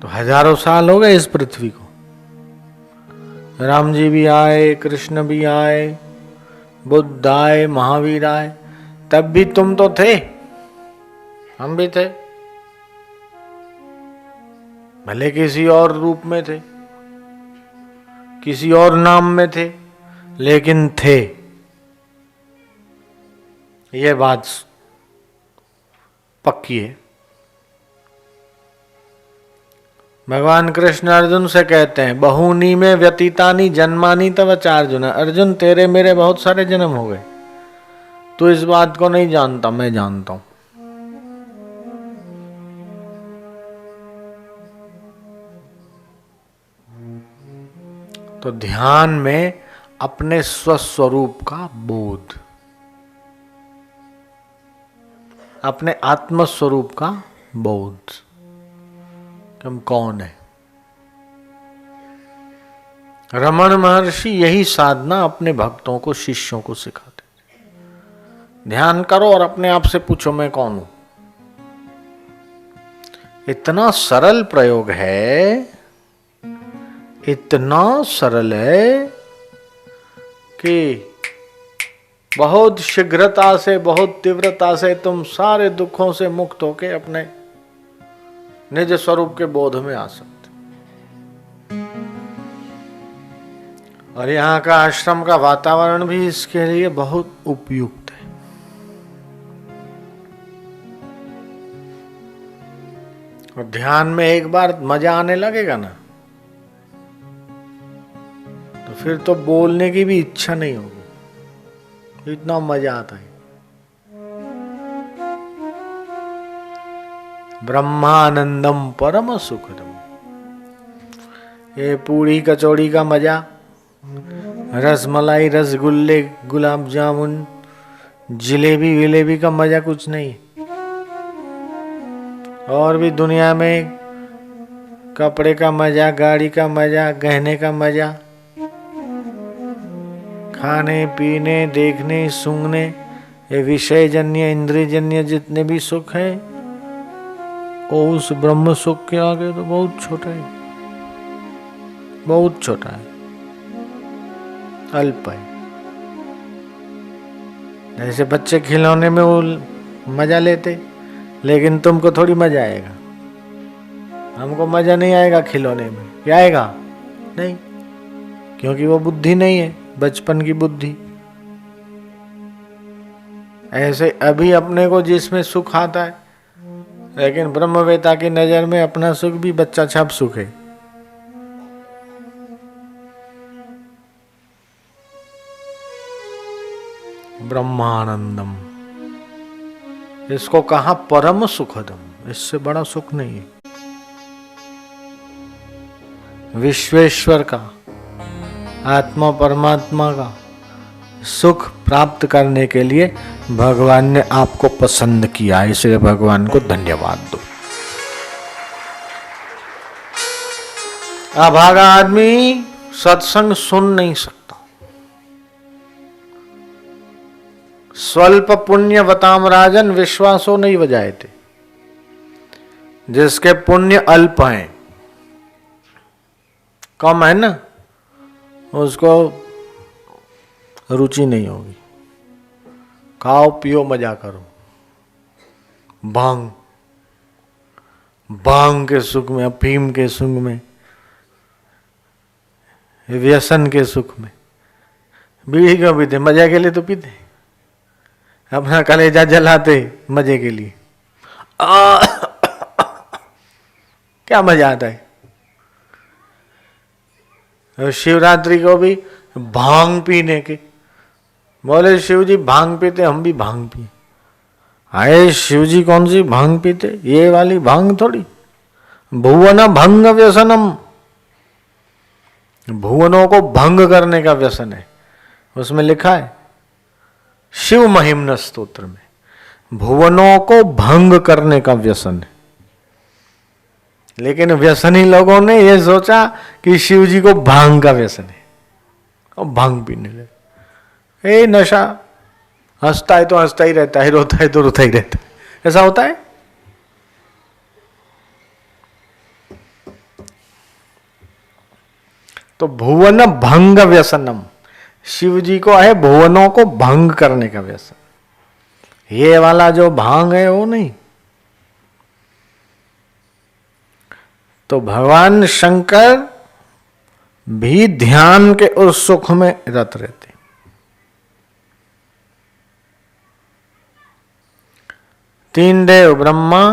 तो हजारों साल हो गए इस पृथ्वी को। राम जी भी आए, कृष्ण भी आए, बुद्ध आए, महावीर आए, तब भी तुम तो थे, हम भी थे, भले किसी और रूप में थे, किसी और नाम में थे, लेकिन थे। यह बात पक्की है। भगवान कृष्ण अर्जुन से कहते हैं, बहुनी में व्यतीतानी जन्मानी तव चार्जुन। अर्जुन, तेरे मेरे बहुत सारे जन्म हो गए, तू इस बात को नहीं जानता, मैं जानता हूं। तो ध्यान में अपने स्वस्वरूप का बोध, अपने आत्मस्वरूप का बोध, कि हम कौन है। रमण महर्षि यही साधना अपने भक्तों को, शिष्यों को सिखाते। ध्यान करो और अपने आप से पूछो, मैं कौन हूं। इतना सरल प्रयोग है, इतना सरल है कि बहुत शीघ्रता से, बहुत तीव्रता से तुम सारे दुखों से मुक्त होके अपने निज स्वरूप के बोध में आ सकते। और यहाँ का आश्रम का वातावरण भी इसके लिए बहुत उपयुक्त है। और ध्यान में एक बार मजा आने लगेगा ना, तो फिर तो बोलने की भी इच्छा नहीं होगी, इतना मजा आता है। ब्रह्मानंदम परम सुखदम। ये पूरी कचौड़ी का मजा, रसमलाई, रसगुल्ले, गुलाब जामुन, जिलेबी विलेबी का मजा कुछ नहीं। और भी दुनिया में कपड़े का मजा, गाड़ी का मजा, गहने का मजा, खाने पीने, देखने, सूंघने, ये विषय जन्य, इंद्रिय जन्य जितने भी सुख हैं, वो उस ब्रह्म सुख के आगे तो बहुत छोटा है, बहुत छोटा है, अल्प है। जैसे बच्चे खिलौने में वो मजा लेते, लेकिन तुमको थोड़ी मजा आएगा। हमको मजा नहीं आएगा खिलौने में, क्या आएगा? नहीं, क्योंकि वो बुद्धि नहीं है, बचपन की बुद्धि। ऐसे अभी अपने को जिसमें सुख आता है, लेकिन ब्रह्मवेता की नजर में अपना सुख भी बच्चा छाप सुख है। ब्रह्मानंदम, इसको कहा परम सुखदम, इससे बड़ा सुख नहीं है। विश्वेश्वर का, आत्मा परमात्मा का सुख प्राप्त करने के लिए भगवान ने आपको पसंद किया, इसलिए भगवान को धन्यवाद दो। अभागा आदमी सत्संग सुन नहीं सकता। स्वल्प पुण्य वताम राजन विश्वासो नहीं बजाए थे। जिसके पुण्य अल्प हैं, कम है ना, उसको रुचि नहीं होगी। खाओ पियो मजा करो, भांग, भांग के सुख में, अफीम के सुख में, व्यसन के सुख में। बीड़ी क्यों पीते? मजा के लिए तो पीते, अपना कलेजा जलाते मजे के लिए। क्या मजा आता है। और शिवरात्रि को भी भांग पीने के, बोले शिव जी भांग पीते, हम भी भांग पिए। आए शिव जी कौन सी भांग पीते? ये वाली भांग थोड़ी, भुवन भंग व्यसनम, भुवनों को भंग करने का व्यसन है। उसमें लिखा है शिव महिम्न स्तोत्र में, भुवनों को भंग करने का व्यसन है। लेकिन व्यसनी लोगों ने यह सोचा कि शिव जी को भांग का व्यसन है और भांग पीने लगे। ए नशा, हंसता है तो हंसता ही रहता है, रोता है तो रोता ही रहता है। ऐसा होता है। तो भुवन भंग व्यसनम, शिव जी को है भुवनों को भंग करने का व्यसन। ये वाला जो भांग है वो नहीं। तो भगवान शंकर भी ध्यान के उस सुख में रत रहते। तीन देव ब्रह्मा,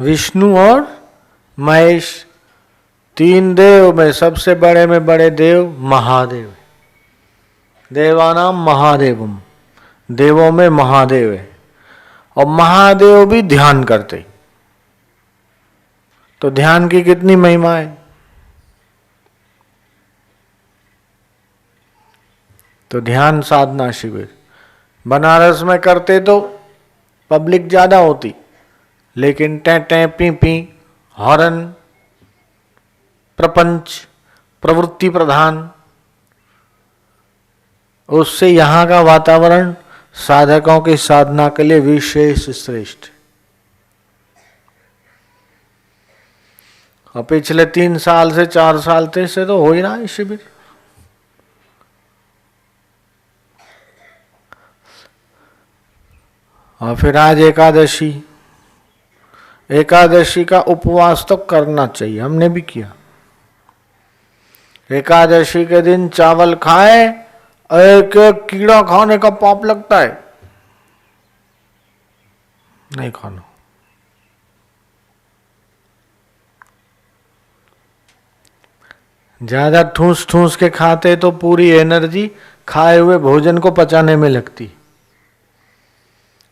विष्णु और महेश। तीन देव में सबसे बड़े में बड़े देव महादेव। देवानाम महादेवम, देवों में महादेव है। और महादेव भी ध्यान करते। तो ध्यान की कितनी महिमा है। तो ध्यान साधना शिविर बनारस में करते तो पब्लिक ज्यादा होती, लेकिन टें टें पी पी, हॉर्न, प्रपंच, प्रवृत्ति प्रधान, उससे यहां का वातावरण साधकों की साधना के लिए विशेष श्रेष्ठ। और पिछले 3 साल से 4 साल से तो हो ही रहा है शिविर। और फिर आज एकादशी, एकादशी का उपवास तो करना चाहिए, हमने भी किया। एकादशी के दिन चावल खाए, एक एक कीड़ा खाने का पाप लगता है, नहीं खाना। ज्यादा ठूस ठूस के खाते तो पूरी एनर्जी खाए हुए भोजन को पचाने में लगती,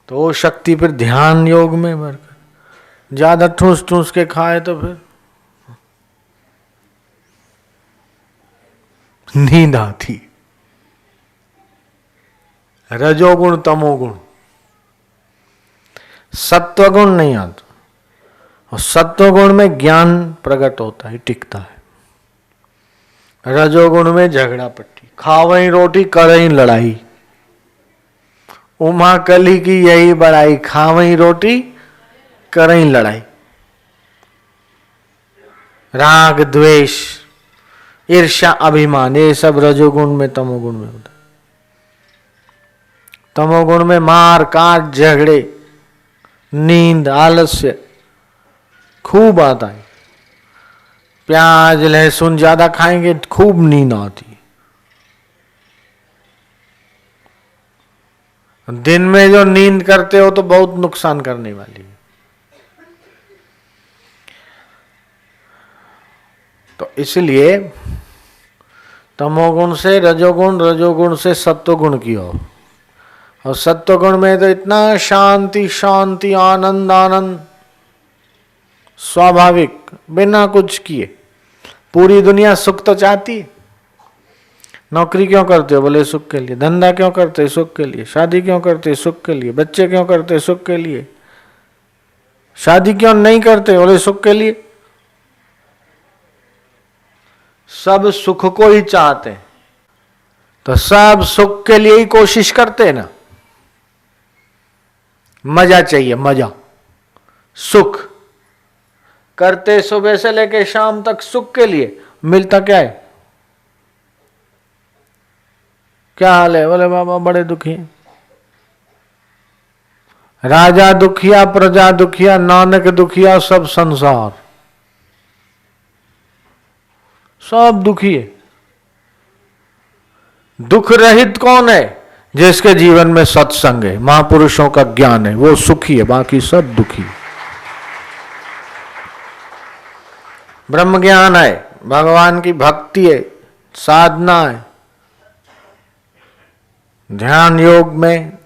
तो वो शक्ति फिर ध्यान योग में भरकर। ज्यादा ठूस ठूस के खाए तो फिर नींद आती। रजोगुण तमोगुण, सत्वगुण नहीं आता। और सत्वगुण में ज्ञान प्रकट होता है, टिकता है। रजोगुण में झगड़ा पट्टी, खावई रोटी करई लड़ाई। उमा कली की यही बड़ाई, खावई रोटी करई लड़ाई। राग द्वेष ईर्ष्या अभिमान, ये सब रजोगुण में तमोगुण में होता है। तमोगुण में मार काट झगड़े, नींद, आलस्य खूब आता है। प्याज लहसुन ज्यादा खाएंगे खूब नींद आती है। दिन में जो नींद करते हो तो बहुत नुकसान करने वाली है। तो इसलिए तमोगुण से रजोगुण, रजोगुण से सत्वगुण की ओर। और सत्वगुण में तो इतना शांति शांति, आनंद आनंद, स्वाभाविक, बिना कुछ किए। पूरी दुनिया सुख तो चाहती है। नौकरी क्यों करते हो? बोले सुख के लिए। धंधा क्यों करते? सुख के लिए। शादी क्यों करते? सुख के लिए। बच्चे क्यों करते? सुख के लिए। शादी क्यों नहीं करते? बोले सुख के लिए। सब सुख को ही चाहते हैं, तो सब सुख के लिए ही कोशिश करते हैं ना। मजा चाहिए, मजा, सुख करते सुबह से लेकर शाम तक सुख के लिए। मिलता क्या है? क्या हाल है? बोले बाबा बड़े दुखी हैं। राजा दुखिया, प्रजा दुखिया, नानक दुखिया, सब संसार सब दुखी है। दुख रहित कौन है? जिसके जीवन में सत्संग है, महापुरुषों का ज्ञान है, वो सुखी है। बाकी सब दुखी है। ब्रह्म ज्ञान है, भगवान की भक्ति है, साधना है, ध्यान योग में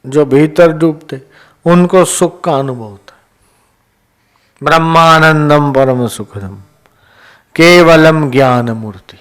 जो भीतर डूबते उनको सुख का अनुभव होता है। ब्रह्मानंदम परम सुखदम केवलम ज्ञान मूर्ति।